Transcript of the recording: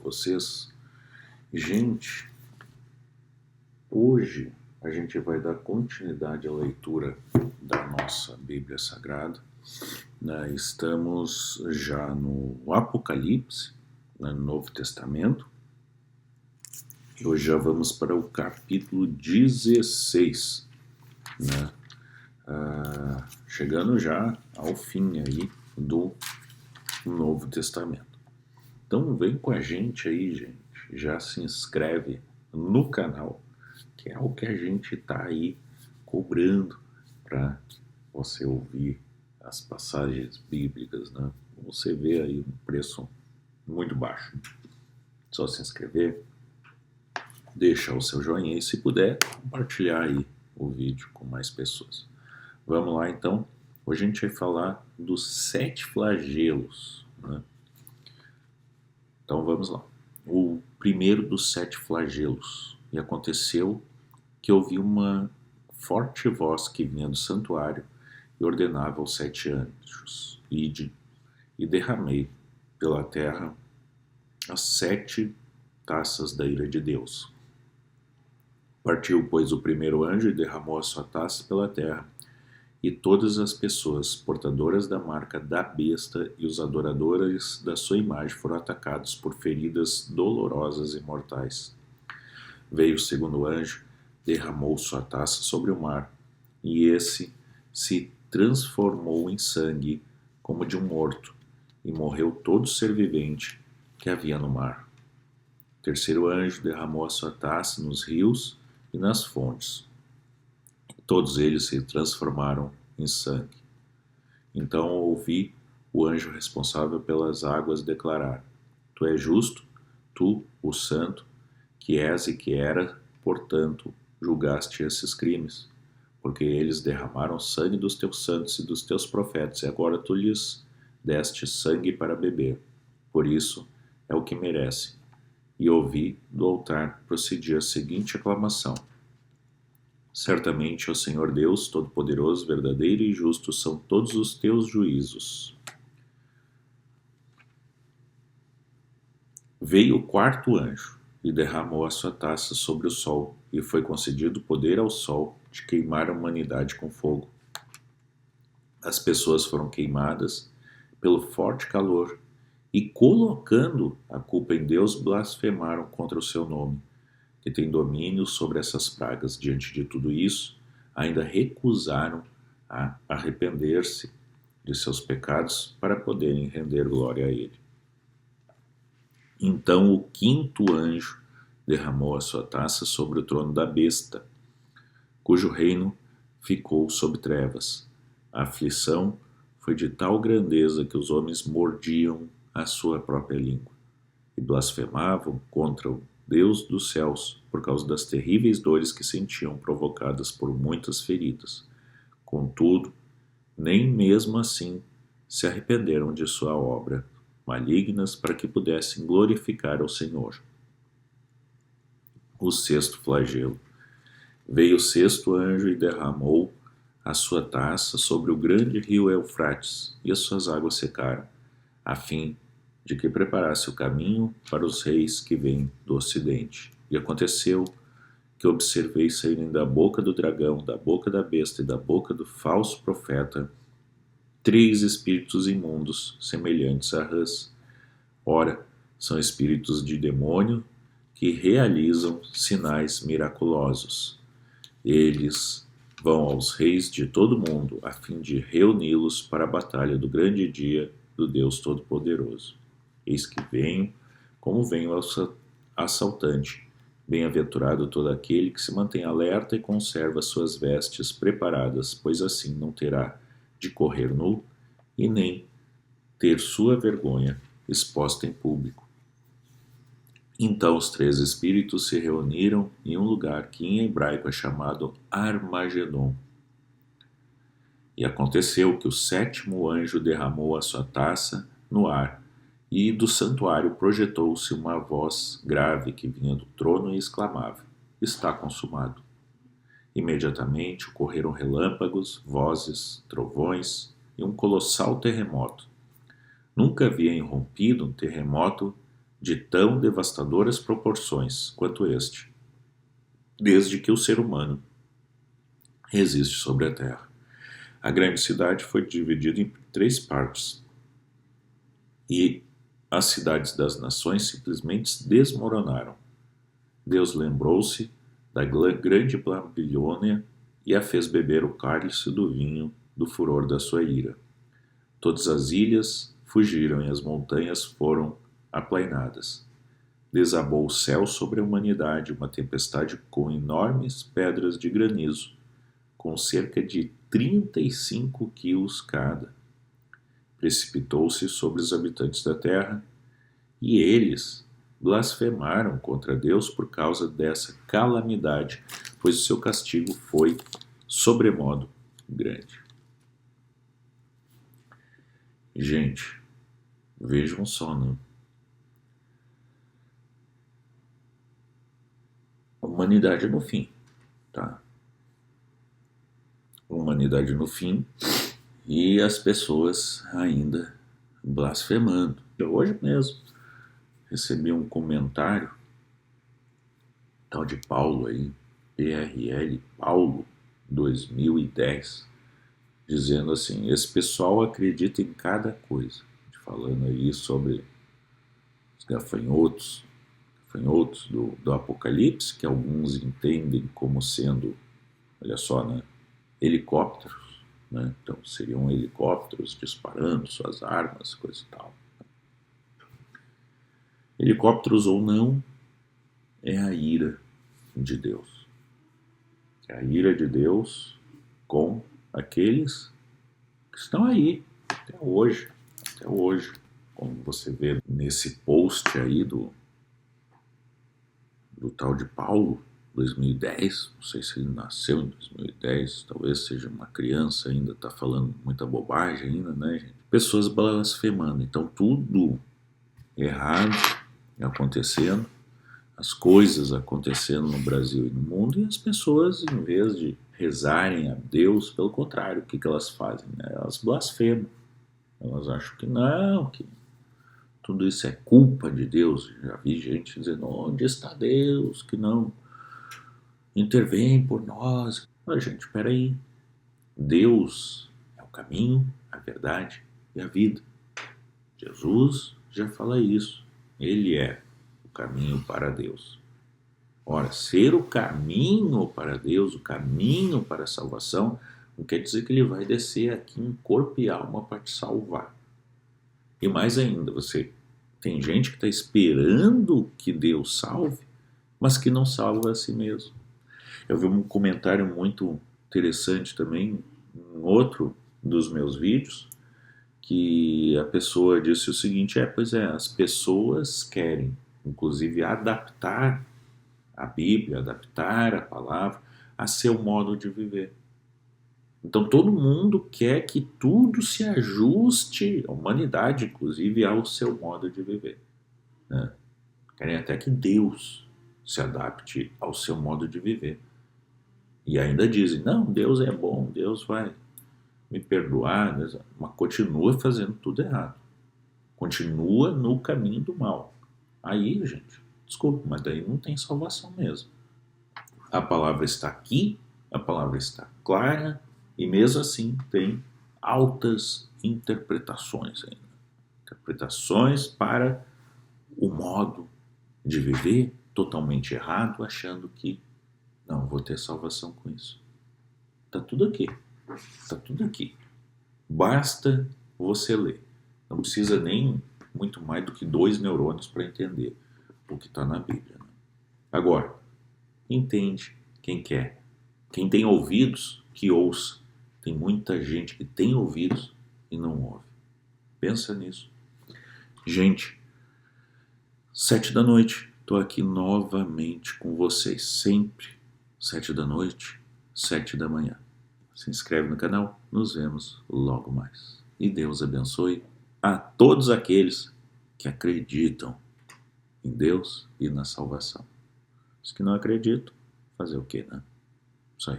vocês? Gente, hoje a gente vai dar continuidade à leitura da nossa Bíblia Sagrada. Estamos já no Apocalipse, no Novo Testamento, e hoje já vamos para o capítulo 16, chegando já ao fim aí do Novo Testamento. Então vem com a gente aí, gente, já se inscreve no canal, que é o que a gente está aí cobrando para você ouvir as passagens bíblicas, né? Você vê aí um preço muito baixo. Só se inscrever, deixar o seu joinha e, se puder, compartilhar aí o vídeo com mais pessoas. Vamos lá então. Hoje a gente vai falar dos 7 flagelos, né? Então vamos lá. O primeiro dos 7 flagelos. E aconteceu que ouvi uma forte voz que vinha do santuário e ordenava aos 7 anjos: ide, e derramei pela terra as 7 taças da ira de Deus. Partiu, pois, o primeiro anjo e derramou a sua taça pela terra, e todas as pessoas portadoras da marca da besta e os adoradores da sua imagem foram atacados por feridas dolorosas e mortais. Veio o segundo anjo, derramou sua taça sobre o mar, e esse se transformou em sangue como de um morto, e morreu todo ser vivente que havia no mar. O terceiro anjo derramou a sua taça nos rios e nas fontes. Todos eles se transformaram em sangue. Então ouvi o anjo responsável pelas águas declarar: Tu és justo, tu, o santo, que és e que era, portanto, julgaste esses crimes, porque eles derramaram sangue dos teus santos e dos teus profetas, e agora tu lhes deste sangue para beber. Por isso é o que merece. E ouvi do altar procedia a seguinte aclamação: Certamente, ó Senhor Deus Todo-Poderoso, verdadeiro e justo são todos os teus juízos. Veio o quarto anjo e derramou a sua taça sobre o sol, e foi concedido poder ao sol de queimar a humanidade com fogo. As pessoas foram queimadas pelo forte calor, e, colocando a culpa em Deus, blasfemaram contra o seu nome, que tem domínio sobre essas pragas. Diante de tudo isso, ainda recusaram a arrepender-se de seus pecados para poderem render glória a Ele. Então o quinto anjo derramou a sua taça sobre o trono da besta, cujo reino ficou sob trevas. A aflição foi de tal grandeza que os homens mordiam a sua própria língua e blasfemavam contra o Deus dos céus, por causa das terríveis dores que sentiam provocadas por muitas feridas. Contudo, nem mesmo assim se arrependeram de sua obra malignas para que pudessem glorificar ao Senhor. O sexto flagelo. Veio o sexto anjo e derramou a sua taça sobre o grande rio Eufrates, e as suas águas secaram, a fim de que preparasse o caminho para os reis que vêm do ocidente. E aconteceu que observei saírem da boca do dragão, da boca da besta e da boca do falso profeta 3 espíritos imundos, semelhantes a rãs. Ora, são espíritos de demônio que realizam sinais miraculosos. Eles vão aos reis de todo o mundo, a fim de reuni-los para a batalha do grande dia do Deus Todo-Poderoso. Eis que venho, como venho assaltante. Bem-aventurado todo aquele que se mantém alerta e conserva suas vestes preparadas, pois assim não terá de correr nu e nem ter sua vergonha exposta em público. Então os 3 espíritos se reuniram em um lugar que em hebraico é chamado Armagedon. E aconteceu que o 7º anjo derramou a sua taça no ar, e do santuário projetou-se uma voz grave que vinha do trono e exclamava: Está consumado. Imediatamente ocorreram relâmpagos, vozes, trovões e um colossal terremoto. Nunca havia irrompido um terremoto de tão devastadoras proporções quanto este, desde que o ser humano existe sobre a Terra. A grande cidade foi dividida em 3 partes e as cidades das nações simplesmente desmoronaram. Deus lembrou-se da grande Babilônia e a fez beber o cálice do vinho do furor da sua ira. Todas as ilhas fugiram e as montanhas foram aplainadas. Desabou o céu sobre a humanidade uma tempestade com enormes pedras de granizo, com cerca de 35 quilos cada. Precipitou-se sobre os habitantes da terra, e eles blasfemaram contra Deus por causa dessa calamidade, pois o seu castigo foi sobremodo grande. Gente, vejam só, né? A humanidade no fim, tá? A humanidade no fim e as pessoas ainda blasfemando. Hoje mesmo recebi um comentário, tal de Paulo aí, PRL Paulo 2010, dizendo assim: esse pessoal acredita em cada coisa, falando aí sobre os gafanhotos do Apocalipse, que alguns entendem como sendo, olha só, né, helicópteros, né? Então seriam helicópteros disparando suas armas, coisa e tal. Helicópteros ou não, é a ira de Deus. É a ira de Deus com aqueles que estão aí até hoje, como você vê nesse post aí do tal de Paulo, 2010, não sei se ele nasceu em 2010, talvez seja uma criança ainda, tá falando muita bobagem ainda, né, gente? Pessoas blasfemando, então tudo errado acontecendo, as coisas acontecendo no Brasil e no mundo, e as pessoas, em vez de rezarem a Deus, pelo contrário, o que elas fazem? Elas blasfemam, elas acham que não, que tudo isso é culpa de Deus. Já vi gente dizendo: onde está Deus que não intervém por nós? Mas, gente, espera aí. Deus é o caminho, a verdade e a vida. Jesus já fala isso. Ele é o caminho para Deus. Ora, ser o caminho para Deus, o caminho para a salvação, não quer dizer que ele vai descer aqui em corpo e alma para te salvar. E mais ainda, você tem gente que está esperando que Deus salve, mas que não salva a si mesmo. Eu vi um comentário muito interessante também, em outro dos meus vídeos, que a pessoa disse o seguinte: pois é, as pessoas querem, inclusive, adaptar a Bíblia, adaptar a palavra a seu modo de viver. Então todo mundo quer que tudo se ajuste, a humanidade inclusive, ao seu modo de viver, né? Querem até que Deus se adapte ao seu modo de viver. E ainda dizem: não, Deus é bom, Deus vai me perdoar, mas continua fazendo tudo errado. Continua no caminho do mal. Aí, gente, desculpa, mas daí não tem salvação mesmo. A palavra está aqui, a palavra está clara, e mesmo assim tem altas interpretações ainda. Interpretações para o modo de viver totalmente errado, achando que não vou ter salvação com isso. Está tudo aqui. Está tudo aqui. Basta você ler. Não precisa nem muito mais do que 2 neurônios para entender o que está na Bíblia, né? Agora, entende quem quer. Quem tem ouvidos, que ouça. Tem muita gente que tem ouvidos e não ouve. Pensa nisso. Gente, 7 da noite, estou aqui novamente com vocês. Sempre 7 da noite, 7 da manhã. Se inscreve no canal, nos vemos logo mais. E Deus abençoe a todos aqueles que acreditam em Deus e na salvação. Os que não acreditam, fazer o quê, né? Isso aí.